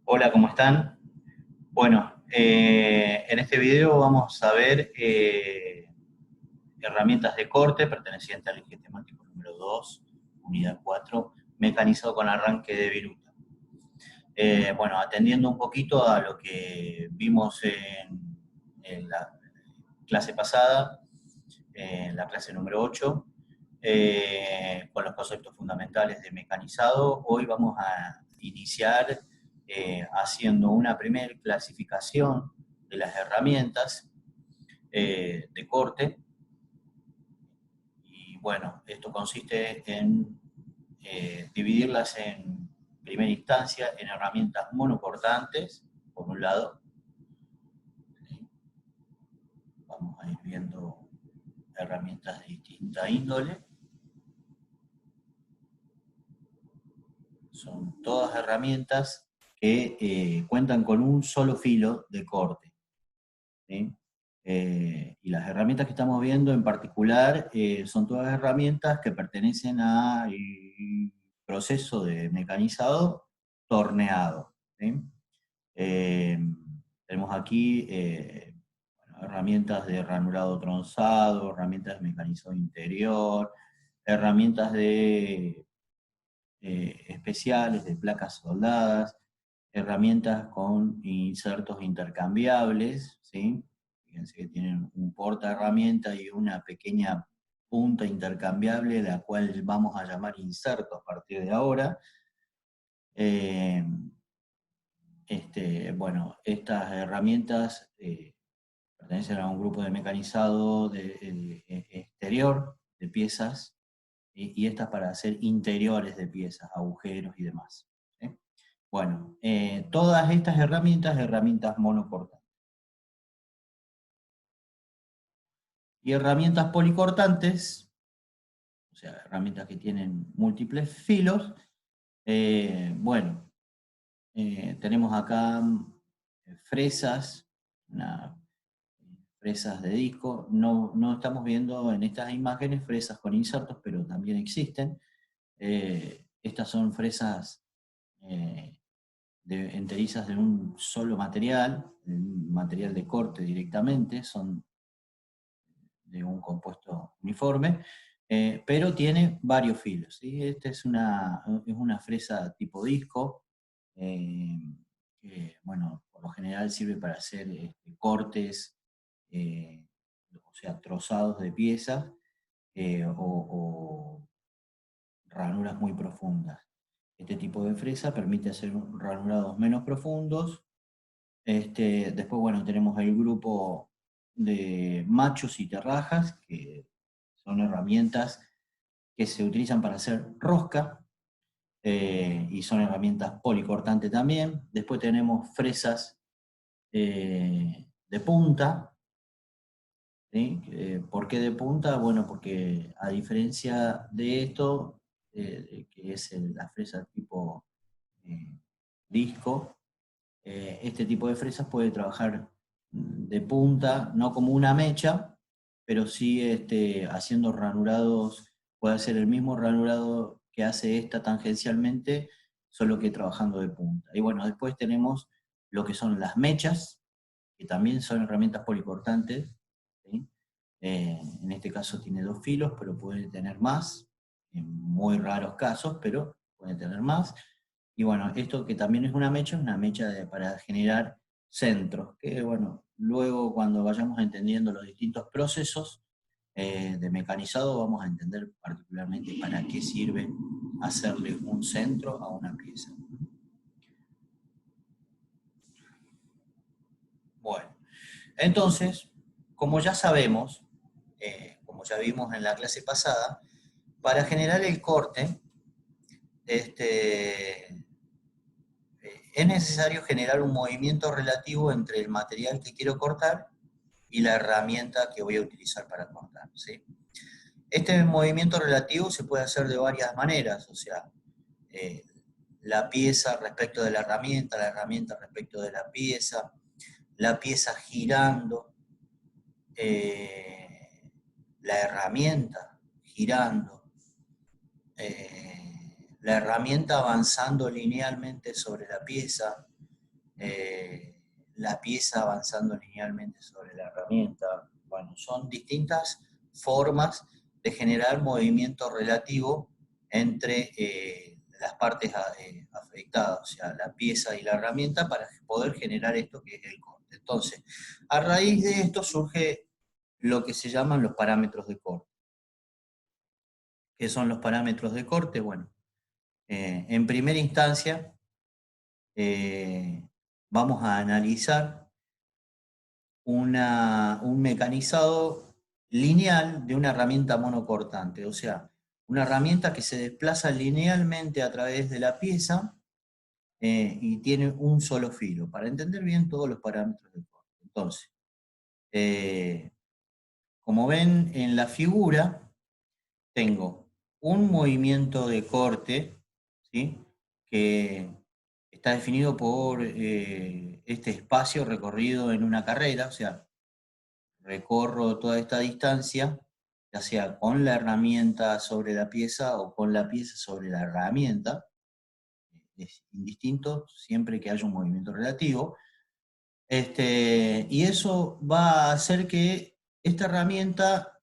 Hola, ¿cómo están? Bueno, en este video vamos a ver herramientas de corte pertenecientes al eje temático número 2, unidad 4, mecanizado con arranque de viruta. Bueno, atendiendo un poquito a lo que vimos en la clase pasada, en la clase número 8, con los conceptos fundamentales de mecanizado, hoy vamos a iniciar haciendo una primera clasificación de las herramientas de corte. Y bueno, esto consiste en dividirlas en primera instancia en herramientas monocortantes, por un lado. Vamos a ir viendo herramientas de distinta índole. Son todas herramientas que cuentan con un solo filo de corte, ¿sí? Y las herramientas que estamos viendo en particular son todas herramientas que pertenecen al proceso de mecanizado torneado, ¿sí? Eh, Tenemos aquí bueno, herramientas de ranurado tronzado, herramientas de mecanizado interior, herramientas de especiales, de placas soldadas, herramientas con insertos intercambiables, ¿sí? Fíjense que tienen un porta herramienta y una pequeña punta intercambiable, la cual vamos a llamar inserto a partir de ahora. Eh, bueno, estas herramientas pertenecen a un grupo de mecanizado exterior de piezas y estas para hacer interiores de piezas, agujeros y demás, ¿sí? Bueno, todas estas herramientas, herramientas monocortantes. Y herramientas policortantes, o sea, herramientas que tienen múltiples filos. Bueno, tenemos acá fresas, fresas de disco. No estamos viendo en estas imágenes fresas con insertos, pero también existen. Estas son fresas enterizas de un solo material, un material de corte directamente, son de un compuesto uniforme, pero tiene varios filos, ¿sí? Esta es una fresa tipo disco, eh, que, bueno, por lo general sirve para hacer cortes, eh, o sea, trozados de piezas, o ranuras muy profundas. Este tipo de fresa permite hacer ranurados menos profundos. Después, bueno, tenemos el grupo de machos y terrajas, que son herramientas que se utilizan para hacer rosca, y son herramientas policortantes también. Después tenemos fresas de punta, ¿sí? ¿Por qué de punta? Bueno, porque a diferencia de esto, que es la fresa tipo eh, disco, este tipo de fresas puede trabajar de punta, no como una mecha, pero sí haciendo ranurados, puede hacer el mismo ranurado que hace esta tangencialmente, solo que trabajando de punta. Y bueno, después tenemos lo que son las mechas, que también son herramientas policortantes, ¿sí? En este caso tiene dos filos, pero puede tener más, en muy raros casos, pero puede tener más. Y bueno, esto que también es una mecha para generar centros, que bueno, luego cuando vayamos entendiendo los distintos procesos de mecanizado, vamos a entender particularmente para qué sirve hacerle un centro a una pieza. Bueno, entonces, como ya sabemos, como ya vimos en la clase pasada, para generar el corte, es necesario generar un movimiento relativo entre el material que quiero cortar y la herramienta que voy a utilizar para cortar, ¿sí? Este movimiento relativo se puede hacer de varias maneras, o sea, eh, la pieza respecto de la herramienta respecto de la pieza girando, la herramienta girando, la herramienta avanzando linealmente sobre la pieza, la pieza avanzando linealmente sobre la herramienta. Bueno, son distintas formas de generar movimiento relativo entre las partes afectadas, o sea, la pieza y la herramienta, para poder generar esto que es el corte. Entonces, a raíz de esto surge lo que se llaman los parámetros de corte. ¿Qué son los parámetros de corte? Bueno, en primera instancia, vamos a analizar un mecanizado lineal de una herramienta monocortante, o sea, una herramienta que se desplaza linealmente a través de la pieza y tiene un solo filo, para entender bien todos los parámetros del corte. Entonces, como ven en la figura, tengo un movimiento de corte, ¿sí?, que está definido por este espacio recorrido en una carrera, o sea, recorro toda esta distancia, ya sea con la herramienta sobre la pieza o con la pieza sobre la herramienta, es indistinto siempre que haya un movimiento relativo. Y eso va a hacer que esta herramienta,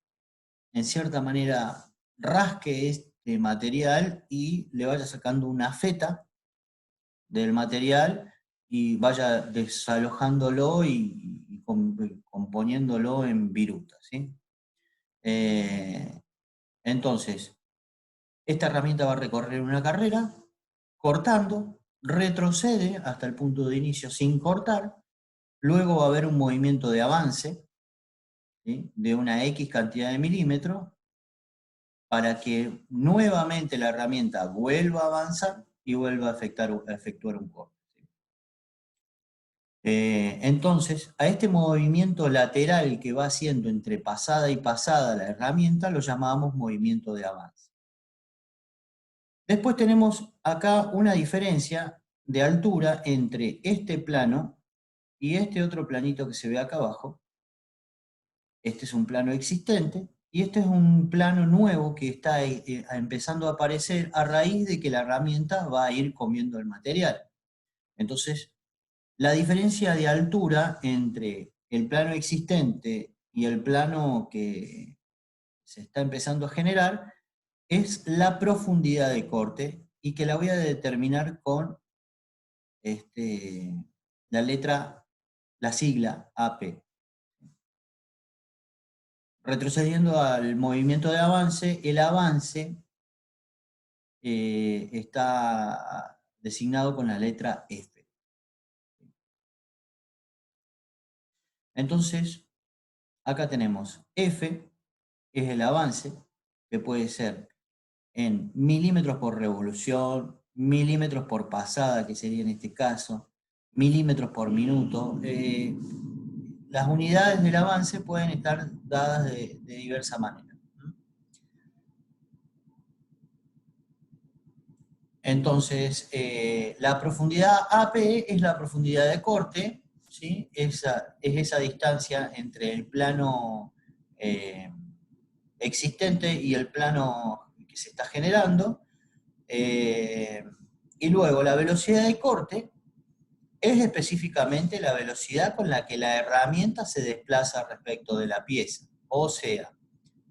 en cierta manera, rasque este material y le vaya sacando una feta del material y vaya desalojándolo y componiéndolo en virutas, ¿sí? Entonces, esta herramienta va a recorrer una carrera cortando, retrocede hasta el punto de inicio sin cortar, luego va a haber un movimiento de avance, ¿sí?, de una X cantidad de milímetros, para que nuevamente la herramienta vuelva a avanzar y vuelva a efectuar un corte. Entonces, a este movimiento lateral que va haciendo entre pasada y pasada la herramienta lo llamamos movimiento de avance. Después tenemos acá una diferencia de altura entre este plano y este otro planito que se ve acá abajo. Este es un plano existente y este es un plano nuevo que está empezando a aparecer a raíz de que la herramienta va a ir comiendo el material. Entonces, la diferencia de altura entre el plano existente y el plano que se está empezando a generar es la profundidad de corte, y que la voy a determinar con la sigla AP. Retrocediendo al movimiento de avance, el avance está designado con la letra F. Entonces, acá tenemos F, es el avance, que puede ser en milímetros por revolución, milímetros por pasada, que sería en este caso, milímetros por minuto. Las unidades del avance pueden estar dadas de diversa manera. Entonces, la profundidad AP es la profundidad de corte, ¿sí? Es esa distancia entre el plano existente y el plano que se está generando. Y luego la velocidad de corte es específicamente la velocidad con la que la herramienta se desplaza respecto de la pieza. O sea,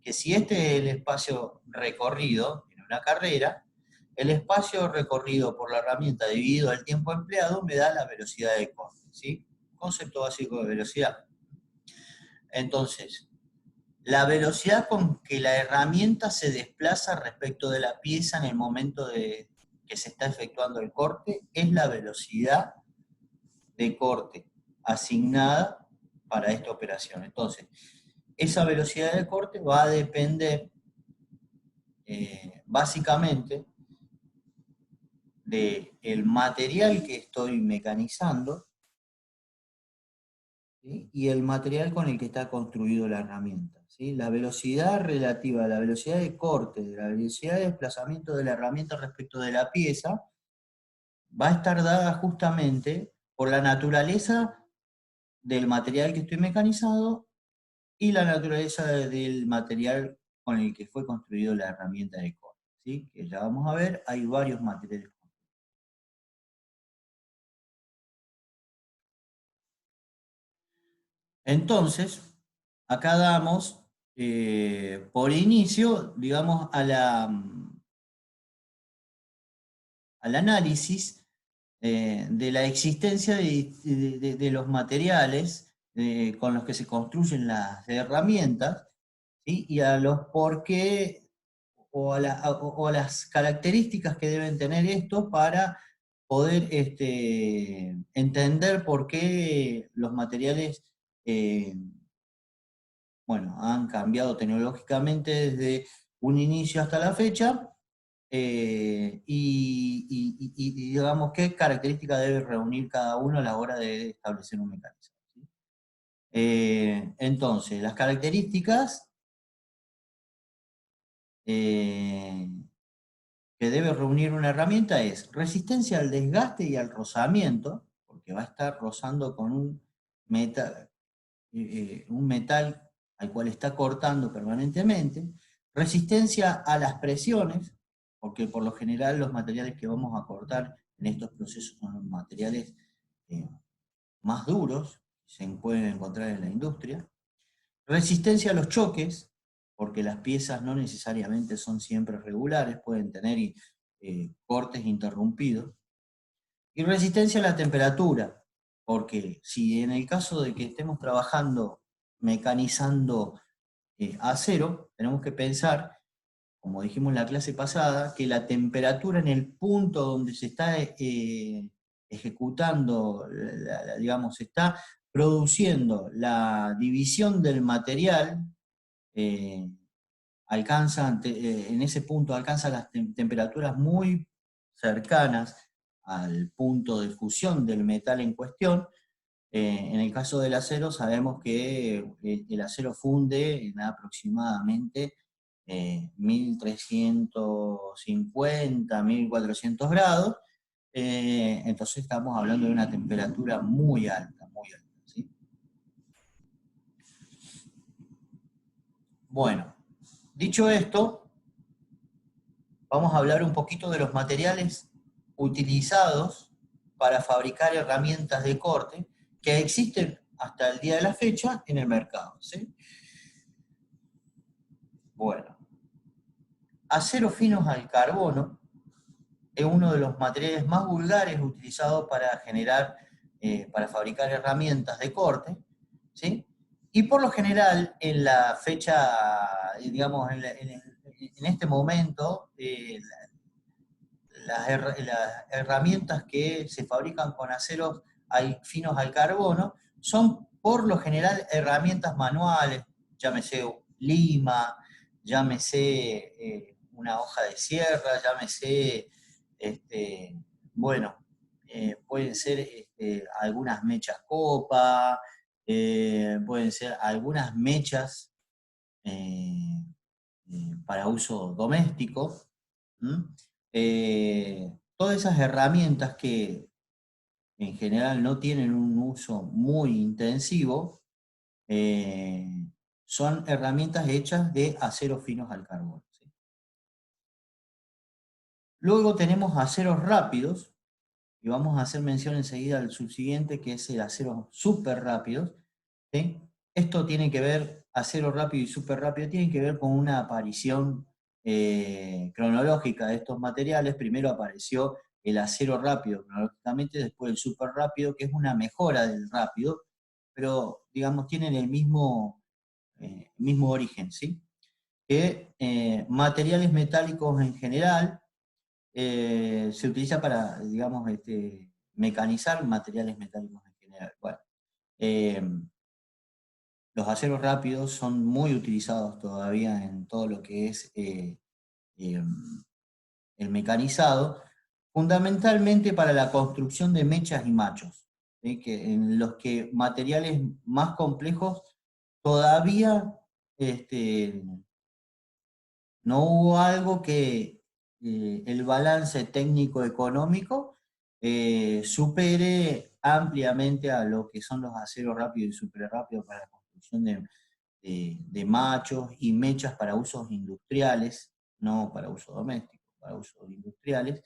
que si este es el espacio recorrido en una carrera, el espacio recorrido por la herramienta dividido el tiempo empleado me da la velocidad de corte, ¿sí? Concepto básico de velocidad. Entonces, la velocidad con que la herramienta se desplaza respecto de la pieza en el momento de que se está efectuando el corte es la velocidad de corte asignada para esta operación. Entonces, esa velocidad de corte va a depender básicamente del material que estoy mecanizando, ¿sí?, y el material con el que está construido la herramienta, ¿sí? La velocidad relativa a la velocidad de corte, de la velocidad de desplazamiento de la herramienta respecto de la pieza, va a estar dada justamente por la naturaleza del material que estoy mecanizado y la naturaleza del material con el que fue construido la herramienta de corte, ¿sí? Que ya vamos a ver, hay varios materiales. Entonces, acá damos por inicio, digamos, al análisis de la existencia de los materiales con los que se construyen las herramientas, ¿sí? Y a los por qué o a las características que deben tener estos para poder entender por qué los materiales eh, bueno, han cambiado tecnológicamente desde un inicio hasta la fecha, y digamos qué características debe reunir cada uno a la hora de establecer un mecanismo, ¿sí? Entonces, las características eh, que debe reunir una herramienta es resistencia al desgaste y al rozamiento, porque va a estar rozando con un metal al cual está cortando permanentemente, resistencia a las presiones, porque por lo general los materiales que vamos a cortar en estos procesos son los materiales eh, más duros que se pueden encontrar en la industria, resistencia a los choques, porque las piezas no necesariamente son siempre regulares, pueden tener cortes interrumpidos, y resistencia a la temperatura, porque si en el caso de que estemos trabajando mecanizando acero, tenemos que pensar, como dijimos en la clase pasada, que la temperatura en el punto donde se está ejecutando, digamos, se está produciendo la división del material, eh, en ese punto alcanza las temperaturas muy cercanas al punto de fusión del metal en cuestión. En el caso del acero sabemos que el acero funde en aproximadamente 1350, 1400 grados, entonces estamos hablando de una temperatura muy alta, muy alta, ¿sí? Bueno, dicho esto, vamos a hablar un poquito de los materiales utilizados para fabricar herramientas de corte que existen hasta el día de la fecha en el mercado, ¿sí? Bueno, aceros finos al carbono es uno de los materiales más vulgares utilizados para para fabricar herramientas de corte, ¿sí? Y por lo general, en la fecha, digamos, en este momento, las herramientas que se fabrican con aceros finos al carbono son por lo general herramientas manuales, llámese lima, llámese una hoja de sierra, llámese, este, bueno, pueden ser algunas mechas copa, pueden ser algunas mechas eh, para uso doméstico. ¿Mm? Todas esas herramientas que en general no tienen un uso muy intensivo, eh, son herramientas hechas de aceros finos al carbono, ¿sí? Luego tenemos aceros rápidos, y vamos a hacer mención enseguida al subsiguiente, que es el acero súper rápido, ¿sí? Esto tiene que ver, acero rápido y súper rápido, tienen que ver con una aparición cronológica de estos materiales. Primero apareció el acero rápido cronológicamente, después el súper rápido, que es una mejora del rápido, pero digamos tienen el mismo origen, ¿sí? Que materiales metálicos en general se utiliza para, digamos, mecanizar materiales metálicos en general. Bueno, eh, los aceros rápidos son muy utilizados todavía en todo lo que es eh, el mecanizado, fundamentalmente para la construcción de mechas y machos, ¿sí? En los que materiales más complejos todavía este, no hubo algo que el balance técnico-económico supere ampliamente a lo que son los aceros rápidos y super rápidos para la construcción de machos y mechas para usos industriales, no para uso doméstico, para usos industriales.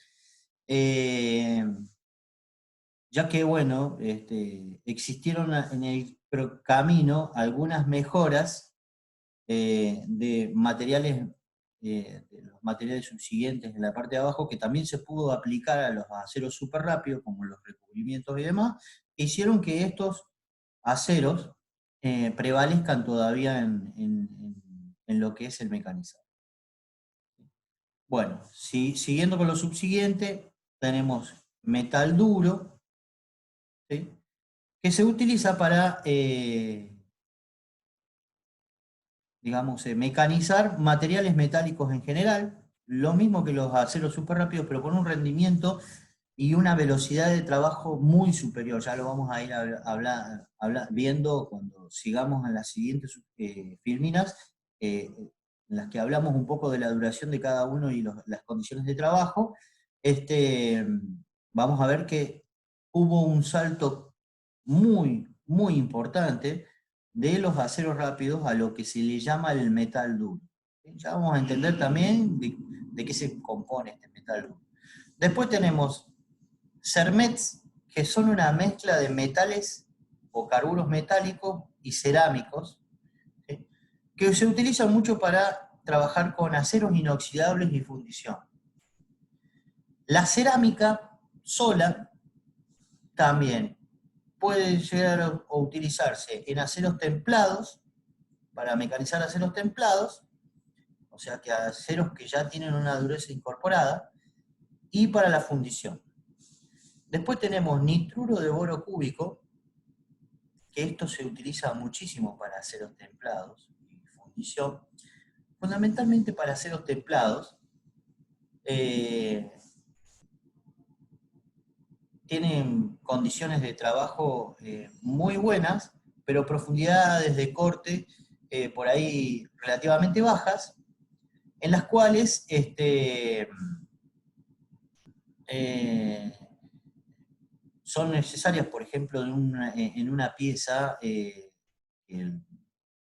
Eh, ya que, bueno, existieron en el camino algunas mejoras de materiales, de los materiales subsiguientes en la parte de abajo, que también se pudo aplicar a los aceros súper rápidos, como los recubrimientos y demás, que hicieron que estos aceros prevalezcan todavía en lo que es el mecanizado. Bueno, siguiendo con lo subsiguiente, tenemos metal duro, ¿sí? Que se utiliza para, digamos, mecanizar materiales metálicos en general, lo mismo que los aceros súper rápidos, pero con un rendimiento y una velocidad de trabajo muy superior. Ya lo vamos a ir viendo cuando sigamos en las siguientes filminas, en las que hablamos un poco de la duración de cada uno y las condiciones de trabajo. Este, Vamos a ver que hubo un salto muy, muy importante de los aceros rápidos a lo que se le llama el metal duro. Ya vamos a entender también de qué se compone este metal duro. Después tenemos cermets, que son una mezcla de metales o carburos metálicos y cerámicos, ¿sí? Que se utilizan mucho para trabajar con aceros inoxidables y fundición. La cerámica sola también puede llegar a utilizarse en aceros templados, para mecanizar aceros templados, o sea que aceros que ya tienen una dureza incorporada, y para la fundición. Después tenemos nitruro de boro cúbico, que esto se utiliza muchísimo para aceros templados y fundición, fundamentalmente para aceros templados. Tienen condiciones de trabajo muy buenas, pero profundidades de corte por ahí relativamente bajas, en las cuales eh, son necesarias, por ejemplo, en una pieza,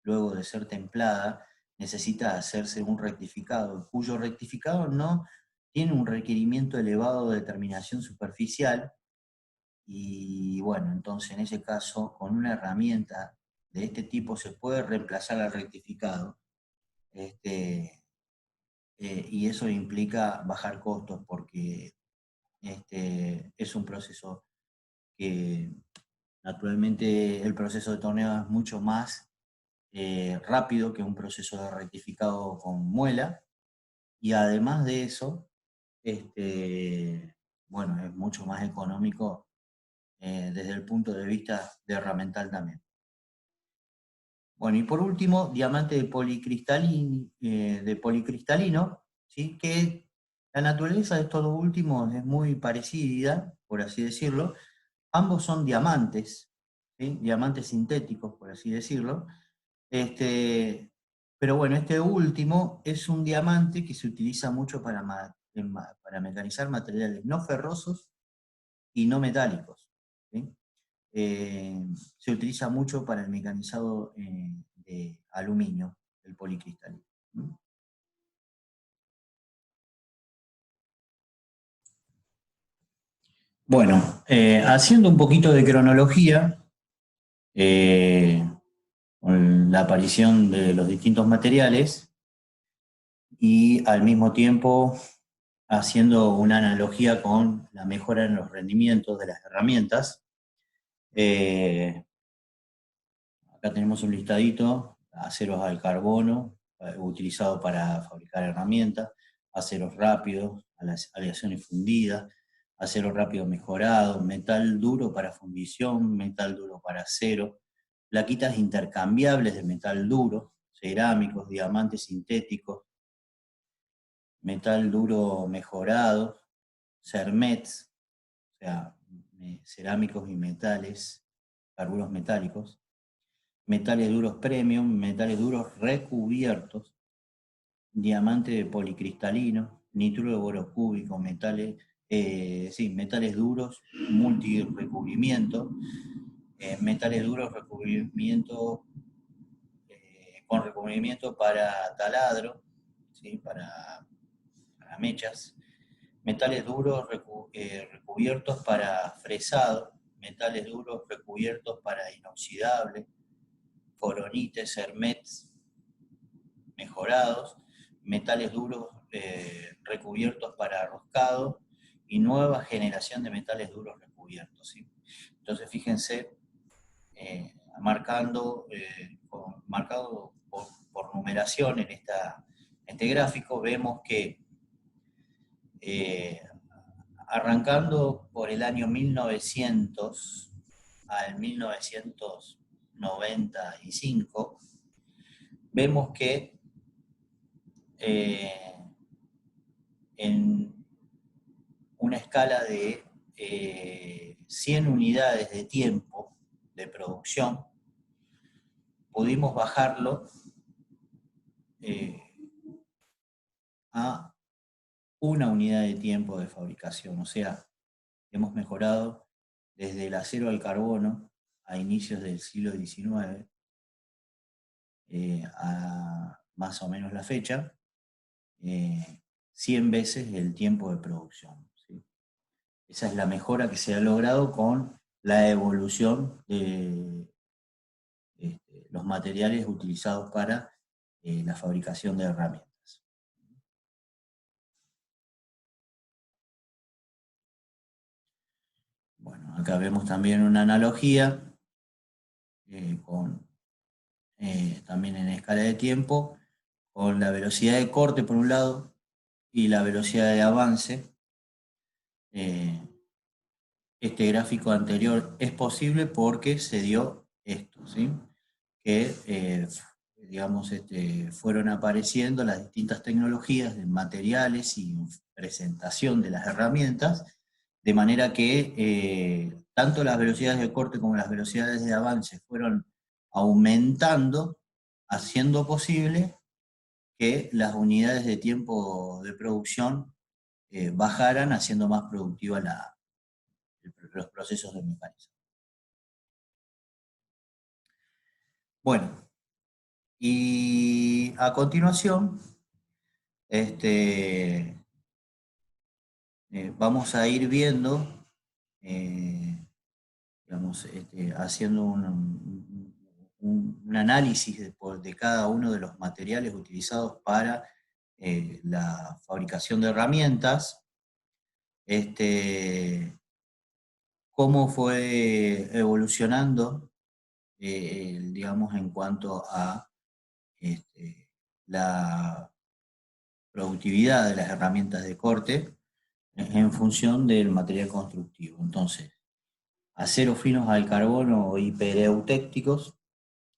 luego de ser templada, necesita hacerse un rectificado, cuyo rectificado no tiene un requerimiento elevado de terminación superficial, y bueno, entonces en ese caso, con una herramienta de este tipo se puede reemplazar al rectificado, y eso implica bajar costos, porque es un proceso que naturalmente el proceso de torneo es mucho más rápido que un proceso de rectificado con muela, y además de eso, bueno, es mucho más económico desde el punto de vista de herramental también. Bueno, y por último, diamante de policristalino, ¿sí? Que la naturaleza de estos dos últimos es muy parecida, por así decirlo. Ambos son diamantes, ¿sí? Diamantes sintéticos, por así decirlo. Pero bueno, este último es un diamante que se utiliza mucho para mecanizar materiales no ferrosos y no metálicos, ¿sí? Se utiliza mucho para el mecanizado de aluminio, el policristalino. Bueno, haciendo un poquito de cronología, con la aparición de los distintos materiales y al mismo tiempo haciendo una analogía con la mejora en los rendimientos de las herramientas. Acá tenemos un listadito: aceros al carbono, utilizado para fabricar herramientas; aceros rápidos, aleaciones fundidas; acero rápido mejorado; metal duro para fundición; metal duro para acero; plaquitas intercambiables de metal duro; cerámicos; diamantes sintéticos; metal duro mejorado; cermets, o sea, cerámicos y metales, carburos metálicos; metales duros premium; metales duros recubiertos; diamante de policristalino; nitruro de boro cúbico; metales duros multirecubrimiento; metales duros con recubrimiento para taladro, ¿sí? Para mechas; metales duros recubiertos para fresado; metales duros recubiertos para inoxidable, foronites, hermets mejorados, metales duros recubiertos para roscado y nueva generación de metales duros recubiertos, ¿sí? Entonces fíjense, marcado por numeración en este gráfico, vemos que arrancando por el año 1900 al 1995, vemos que en una escala de 100 unidades de tiempo de producción, pudimos bajarlo a una unidad de tiempo de fabricación. O sea, hemos mejorado desde el acero al carbono a inicios del siglo XIX, a más o menos la fecha, 100 veces el tiempo de producción, ¿sí? Esa es la mejora que se ha logrado con la evolución de los materiales utilizados para la fabricación de herramientas. Bueno, acá vemos también una analogía también en escala de tiempo, con la velocidad de corte por un lado y la velocidad de avance. Este gráfico anterior es posible porque se dio esto, ¿sí? Que digamos, fueron apareciendo las distintas tecnologías de materiales y presentación de las herramientas, de manera que tanto las velocidades de corte como las velocidades de avance fueron aumentando, haciendo posible que las unidades de tiempo de producción bajaran, haciendo más productiva los procesos de mecanización. Bueno, y a continuación, vamos a ir viendo, digamos, haciendo un análisis de cada uno de los materiales utilizados para la fabricación de herramientas, cómo fue evolucionando, digamos, en cuanto a la productividad de las herramientas de corte en función del material constructivo. Entonces, aceros finos al carbono o hipereutécticos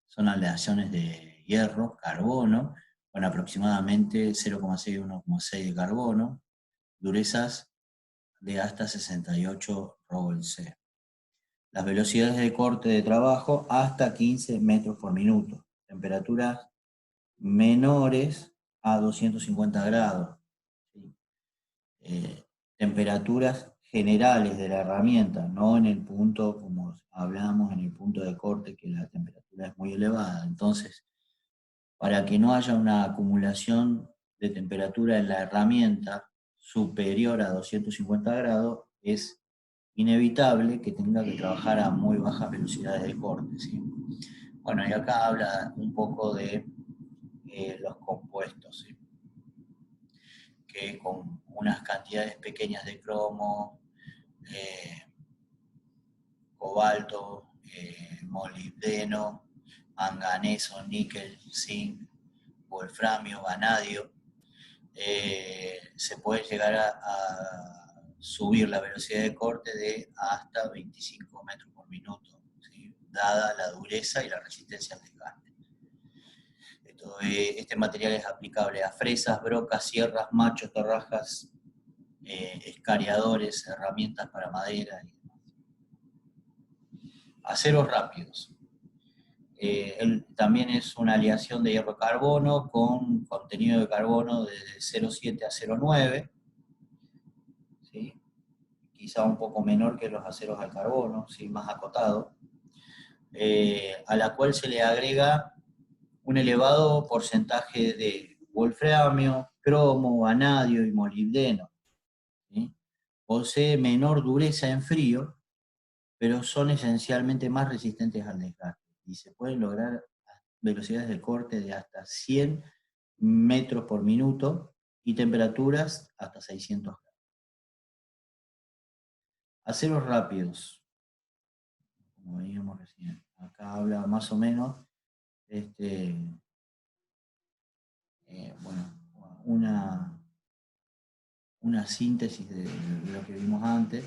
son aleaciones de hierro, carbono, con aproximadamente 0,6 y 1,6 de carbono, durezas de hasta 68 ROLC. Las velocidades de corte de trabajo hasta 15 metros por minuto. Temperaturas menores a 250 grados. ¿Sí? Temperaturas generales de la herramienta, no en el punto, como hablamos, en el punto de corte, que la temperatura es muy elevada. Entonces, para que no haya una acumulación de temperatura en la herramienta superior a 250 grados, es inevitable que tenga que trabajar a muy bajas velocidades de corte, ¿sí? Bueno, y acá habla un poco de los compuestos, ¿sí? Que con unas cantidades pequeñas de cromo, cobalto, molibdeno, manganeso, níquel, zinc, wolframio, vanadio, se puede llegar a subir la velocidad de corte de hasta 25 metros por minuto, ¿sí? Dada la dureza y la resistencia al desgaste. Este material es aplicable a fresas, brocas, sierras, machos, torrajas, escariadores, herramientas para madera y demás. Aceros rápidos. También es una aleación de hierro-carbono con contenido de carbono de 0,7 a 0,9, ¿sí? Quizá un poco menor que los aceros al carbono, ¿sí? Más acotado, a la cual se le agrega un elevado porcentaje de wolframio, cromo, vanadio y molibdeno, ¿sí? Posee menor dureza en frío, pero son esencialmente más resistentes al desgaste y se pueden lograr velocidades de corte de hasta 100 metros por minuto y temperaturas hasta 600 grados. Aceros rápidos, como veíamos recién. Acá habla más o menos, bueno, una síntesis de lo que vimos antes.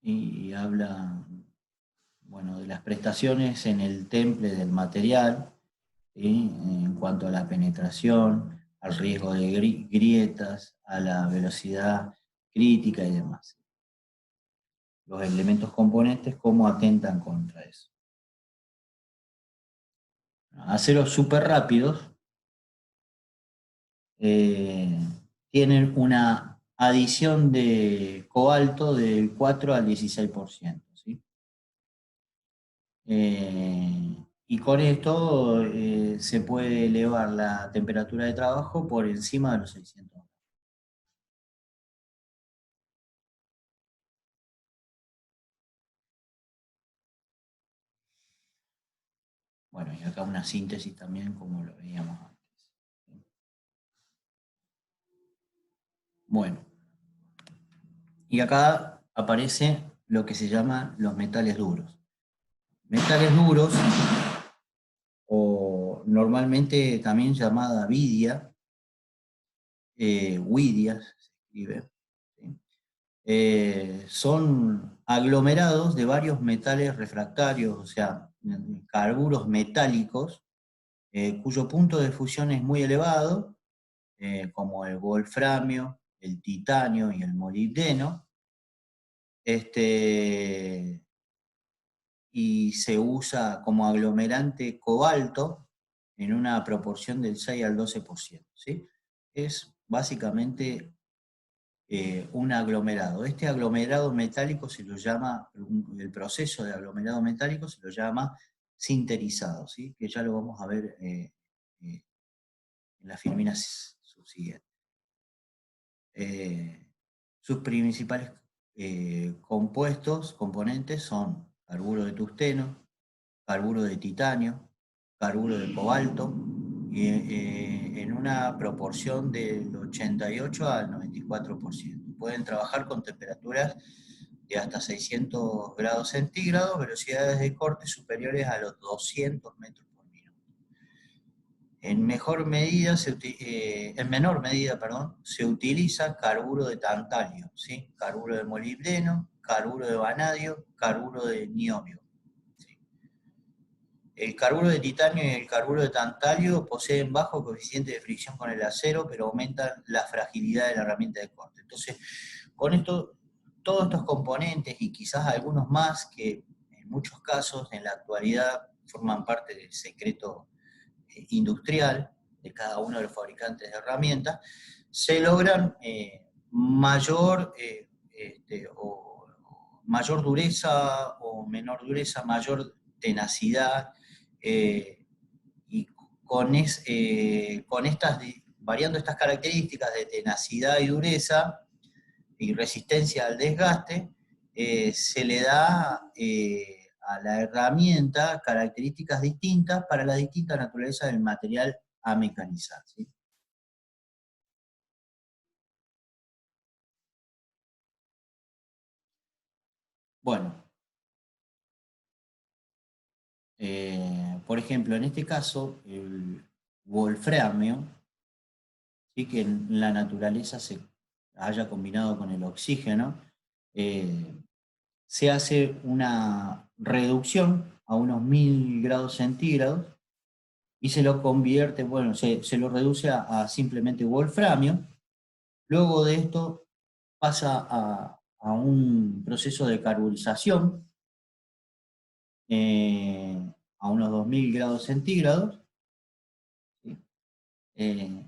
Y habla, bueno, de las prestaciones en el temple del material, ¿sí? En cuanto a la penetración, al riesgo de grietas, a la velocidad crítica y demás. Los elementos componentes, cómo atentan contra eso. Aceros súper rápidos tienen una adición de cobalto del 4 al 16%. ¿Sí? Y con esto se puede elevar la temperatura de trabajo por encima de los 600 grados. Bueno, y acá una síntesis también, como lo veíamos antes. Bueno, y acá aparece lo que se llama los metales duros. Metales duros, o normalmente también llamada vidia, widia se escribe, ¿sí? Son aglomerados de varios metales refractarios, o sea, carburos metálicos, cuyo punto de fusión es muy elevado, como el wolframio, el titanio y el molibdeno, y se usa como aglomerante cobalto en una proporción del 6 al 12%. ¿Sí? Es básicamente un aglomerado. Este aglomerado metálico se lo llama, el proceso de aglomerado metálico se lo llama sinterizado, ¿sí? Que ya lo vamos a ver en las filminas subsiguientes. Sus principales componentes son carburo de tungsteno, carburo de titanio, carburo de cobalto, y, en una proporción del 88 al 94%. Pueden trabajar con temperaturas de hasta 600 grados centígrados, velocidades de corte superiores a los 200 metros por minuto. En menor medida, perdón, se utiliza carburo de tantalio, ¿sí? Carburo de molibdeno, carburo de vanadio, carburo de niobio. ¿Sí? El carburo de titanio y el carburo de tantalio poseen bajo coeficiente de fricción con el acero, pero aumentan la fragilidad de la herramienta de corte. Entonces, con esto, todos estos componentes y quizás algunos más que en muchos casos en la actualidad forman parte del secreto industrial de cada uno de los fabricantes de herramientas, se logran mayor dureza o menor dureza, mayor tenacidad, y con estas, variando estas características de tenacidad y dureza y resistencia al desgaste, se le da a la herramienta características distintas para la distinta naturaleza del material a mecanizar. ¿Sí? Bueno, por ejemplo, en este caso, el wolframio, ¿sí? Que en la naturaleza se haya combinado con el oxígeno, eh, se hace una reducción a unos 1000 grados centígrados y se lo convierte, bueno, se lo reduce a simplemente wolframio. Luego de esto pasa a un proceso de carburización a unos 2000 grados centígrados. ¿Sí? Eh,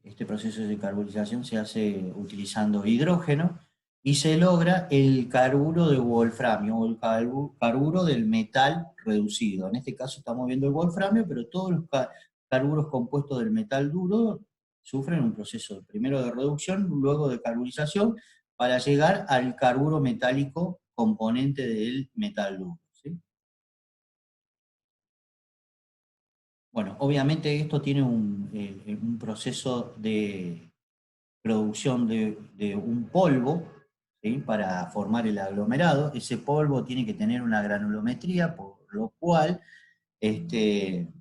Este proceso de carburización se hace utilizando hidrógeno y se logra el carburo de wolframio o el carburo del metal reducido. En este caso estamos viendo el wolframio, pero todos carburos compuestos del metal duro sufren un proceso primero de reducción, luego de carburización, para llegar al carburo metálico componente del metal duro, ¿sí? Bueno, obviamente esto tiene un proceso de producción de un polvo, ¿sí? Para formar el aglomerado. Ese polvo tiene que tener una granulometría, por lo cual este,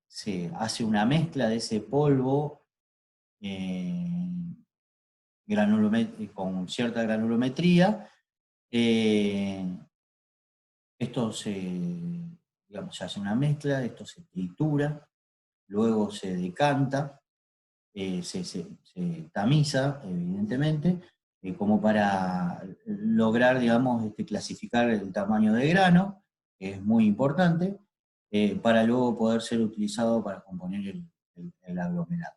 se hace una mezcla de ese polvo eh, con cierta granulometría. Eh, esto digamos, se hace una mezcla, esto se tritura, luego se decanta, se tamiza, evidentemente, como para lograr, digamos, clasificar el tamaño de grano, que es muy importante, para luego poder ser utilizado para componer el aglomerado.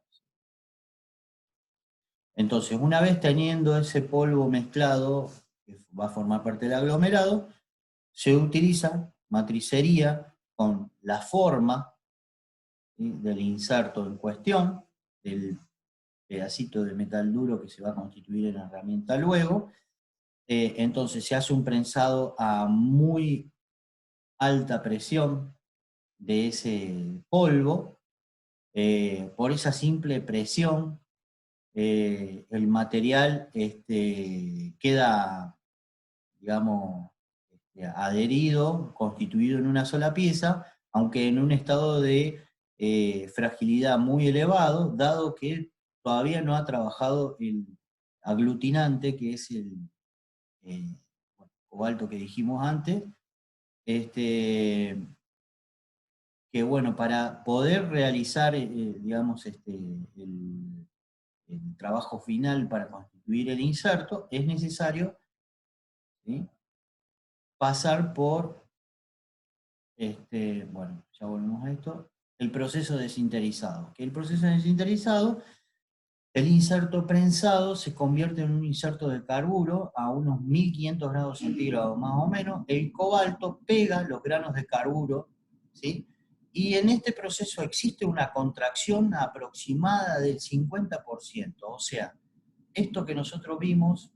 Entonces, una vez teniendo ese polvo mezclado, que va a formar parte del aglomerado, se utiliza matricería con la forma, ¿sí?, del inserto en cuestión, del pedacito de metal duro que se va a constituir en la herramienta luego. Entonces se hace un prensado a muy alta presión de ese polvo. Por esa simple presión, el material queda, digamos, adherido, constituido en una sola pieza, aunque en un estado de fragilidad muy elevado, dado que todavía no ha trabajado el aglutinante, que es el eh, cobalto que dijimos antes, que bueno, para poder realizar, digamos, el trabajo final para constituir el inserto, es necesario, ¿sí?, pasar por, bueno, ya volvemos a esto, el proceso de sinterizado. Que el proceso de sinterizado, el inserto prensado se convierte en un inserto de carburo a unos 1500 grados centígrados más o menos. El cobalto pega los granos de carburo, ¿sí? Y en este proceso existe una contracción aproximada del 50%. O sea, esto que nosotros vimos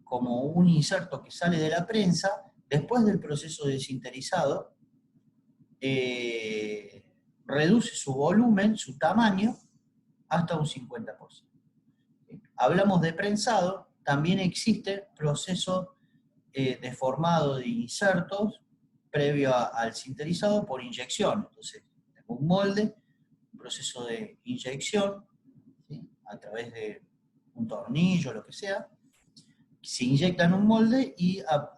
como un inserto que sale de la prensa, después del proceso de sinterizado, eh, reduce su volumen, su tamaño, hasta un 50%. Hablamos de prensado, también existe proceso de formado de insertos previo al sinterizado por inyección. Entonces, tengo un molde, un proceso de inyección, ¿sí?, a través de un tornillo, lo que sea. Se inyecta en un molde y al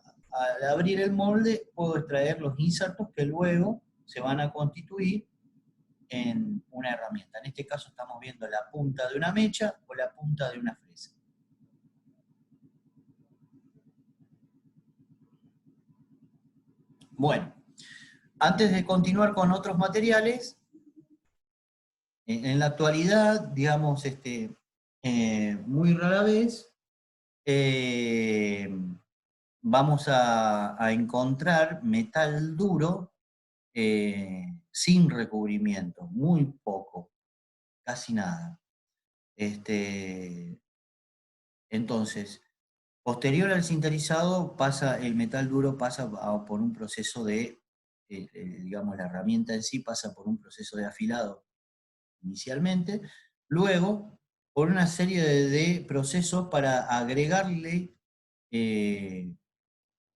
abrir el molde puedo extraer los insertos que luego se van a constituir en una herramienta. En este caso estamos viendo la punta de una mecha o la punta de una fresa. Bueno, antes de continuar con otros materiales, en la actualidad, digamos, muy rara vez vamos a encontrar metal duro sin recubrimiento, muy poco, casi nada. Entonces, posterior al sinterizado, el metal duro pasa por un proceso de, digamos, la herramienta en sí pasa por un proceso de afilado inicialmente, luego por una serie de procesos para agregarle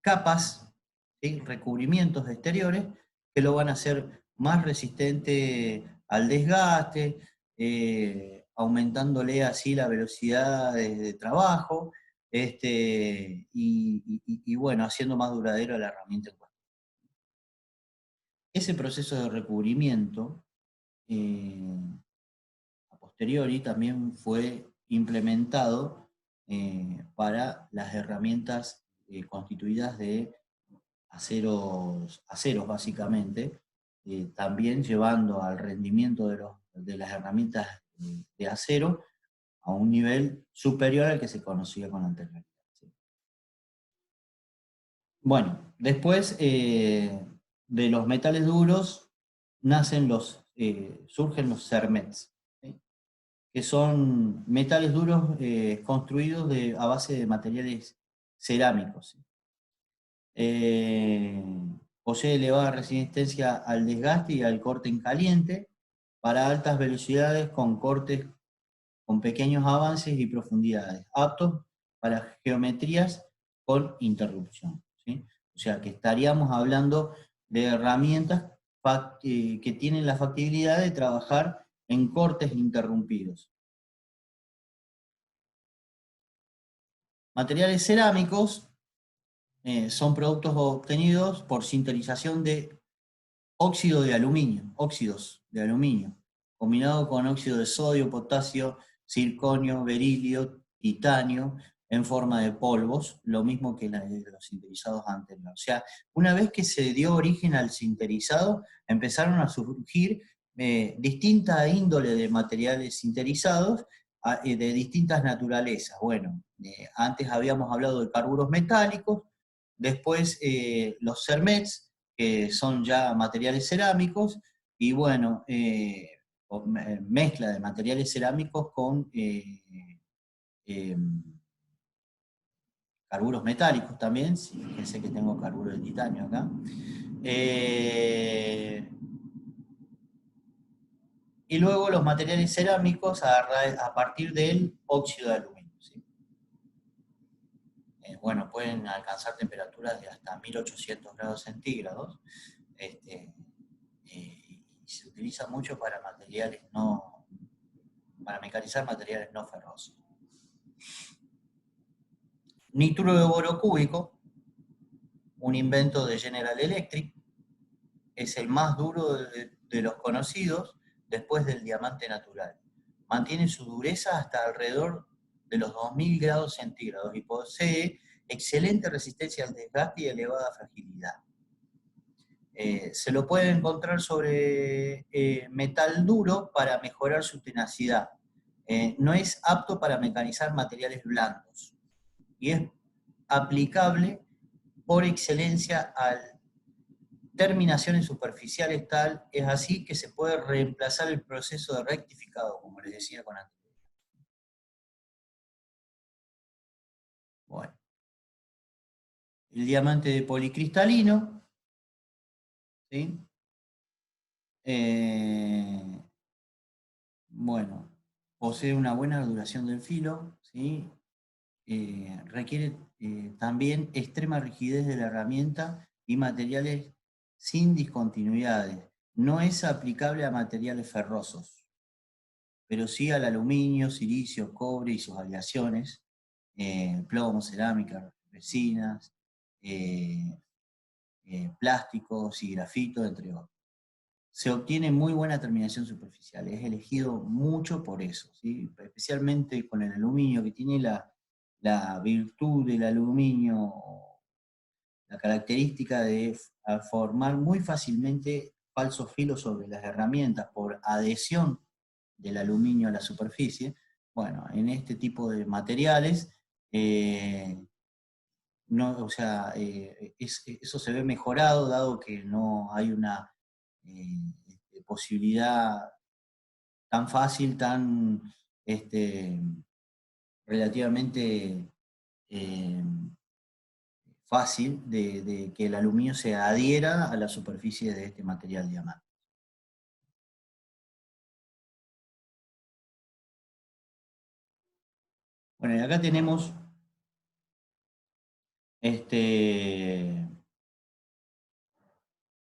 capas, ¿sí?, recubrimientos exteriores que lo van a hacer más resistente al desgaste, aumentándole así la velocidad de trabajo, y bueno, haciendo más duradera la herramienta en cuestión. Ese proceso de recubrimiento, a posteriori, también fue implementado para las herramientas constituidas de aceros básicamente, también llevando al rendimiento de las herramientas de acero a un nivel superior al que se conocía con anterioridad. ¿Sí? Bueno, después, de los metales duros surgen los CERMETs, ¿sí? Que son metales duros construidos a base de materiales cerámicos. ¿Sí? Posee elevada resistencia al desgaste y al corte en caliente para altas velocidades con cortes con pequeños avances y profundidades, aptos para geometrías con interrupción. ¿Sí? O sea que estaríamos hablando de herramientas que tienen la factibilidad de trabajar en cortes interrumpidos. Materiales cerámicos son productos obtenidos por sintetización de óxidos de aluminio, combinado con óxido de sodio, potasio, circonio, berilio, titanio, en forma de polvos, lo mismo que los sinterizados anteriores. O sea, una vez que se dio origen al sinterizado, empezaron a surgir distintas índoles de materiales sinterizados de distintas naturalezas. Bueno, antes habíamos hablado de carburos metálicos, después los CERMETs, que son ya materiales cerámicos, y bueno, mezcla de materiales cerámicos con eh, carburos metálicos también, fíjense que tengo carburo de titanio acá. Y luego los materiales cerámicos a partir del óxido de aluminio. ¿Sí? Bueno, pueden alcanzar temperaturas de hasta 1800 grados centígrados. Y se utiliza mucho para para mecanizar materiales no ferrosos. Nitruro de boro cúbico, un invento de General Electric, es el más duro de los conocidos después del diamante natural. Mantiene su dureza hasta alrededor de los 2000 grados centígrados y posee excelente resistencia al desgaste y elevada fragilidad. Se lo puede encontrar sobre metal duro para mejorar su tenacidad. No es apto para mecanizar materiales blandos y es aplicable por excelencia a terminaciones superficiales, tal es así que se puede reemplazar el proceso de rectificado, como les decía con anterioridad. Bueno, el diamante de policristalino, ¿sí? Bueno, posee una buena duración del filo, ¿sí? Requiere también extrema rigidez de la herramienta y materiales sin discontinuidades. No es aplicable a materiales ferrosos, pero sí al aluminio, silicio, cobre y sus aleaciones, plomo, cerámica, resinas, plásticos y grafito, entre otros. Se obtiene muy buena terminación superficial, es elegido mucho por eso, ¿sí? Especialmente con el aluminio, que tiene la virtud del aluminio, la característica de formar muy fácilmente falsos filos sobre las herramientas por adhesión del aluminio a la superficie. Bueno, en este tipo de materiales, no, o sea, eso se ve mejorado dado que no hay una posibilidad tan fácil, tan relativamente eh, fácil de que el aluminio se adhiera a la superficie de este material diamante. Bueno, y acá tenemos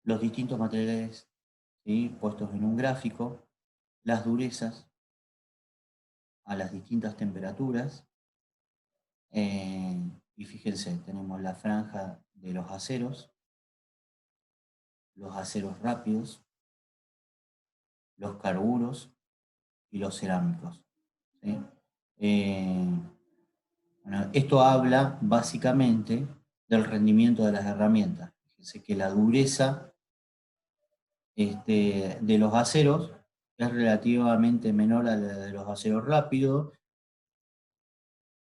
los distintos materiales, ¿sí? Puestos en un gráfico, las durezas a las distintas temperaturas. Y fíjense, tenemos la franja de los aceros rápidos, los carburos y los cerámicos. ¿Sí? Bueno, esto habla básicamente del rendimiento de las herramientas. Fíjense que la dureza de los aceros es relativamente menor a la de los aceros rápidos,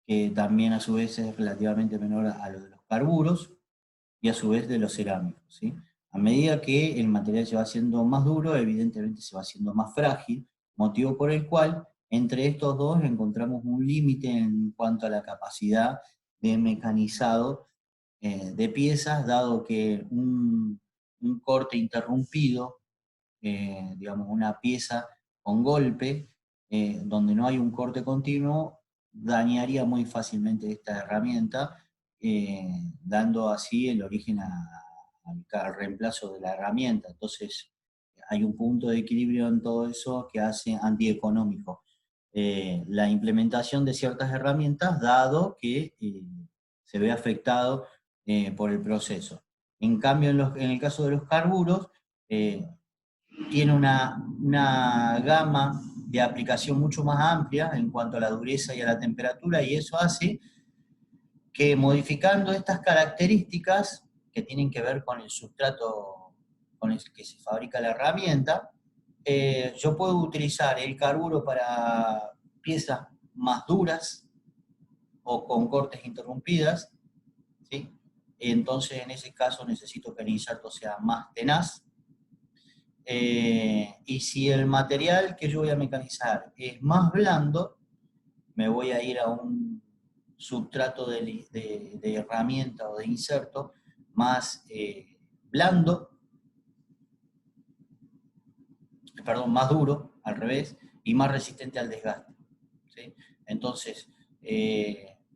que también a su vez es relativamente menor a lo de los carburos y a su vez de los cerámicos. ¿Sí? A medida que el material se va haciendo más duro, evidentemente se va haciendo más frágil, motivo por el cual entre estos dos encontramos un límite en cuanto a la capacidad de mecanizado de piezas, dado que un corte interrumpido, digamos una pieza con golpe, donde no hay un corte continuo, dañaría muy fácilmente esta herramienta, dando así el origen al reemplazo de la herramienta. Entonces, hay un punto de equilibrio en todo eso que hace antieconómico la implementación de ciertas herramientas, dado que se ve afectado por el proceso. En cambio, en el caso de los carburos, tiene una gama de aplicación mucho más amplia en cuanto a la dureza y a la temperatura, y eso hace que modificando estas características que tienen que ver con el sustrato con el que se fabrica la herramienta, yo puedo utilizar el carburo para piezas más duras o con cortes interrumpidas, ¿sí? Entonces en ese caso necesito que el inserto sea más tenaz, y si el material que yo voy a mecanizar es más blando, me voy a ir a un sustrato de herramienta o de inserto más blando, perdón, más duro, al revés, y más resistente al desgaste, ¿sí? Entonces,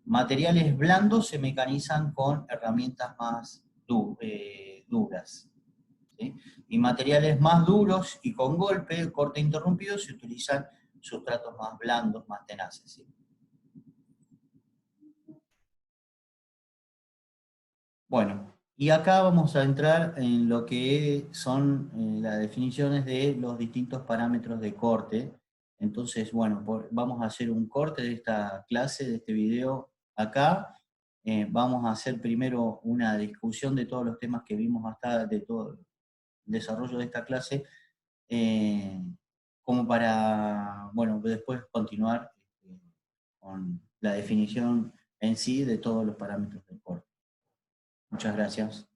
materiales blandos se mecanizan con herramientas más duras, ¿sí? Y materiales más duros y con golpe, corte interrumpido, se utilizan sustratos más blandos, más tenaces, ¿sí? Bueno, y acá vamos a entrar en lo que son las definiciones de los distintos parámetros de corte. Entonces, bueno, vamos a hacer un corte de esta clase, de este video acá. Vamos a hacer primero una discusión de todos los temas que vimos hasta, de todo el desarrollo de esta clase, eh, como para, bueno, después continuar con la definición en sí de todos los parámetros del corte. Muchas gracias.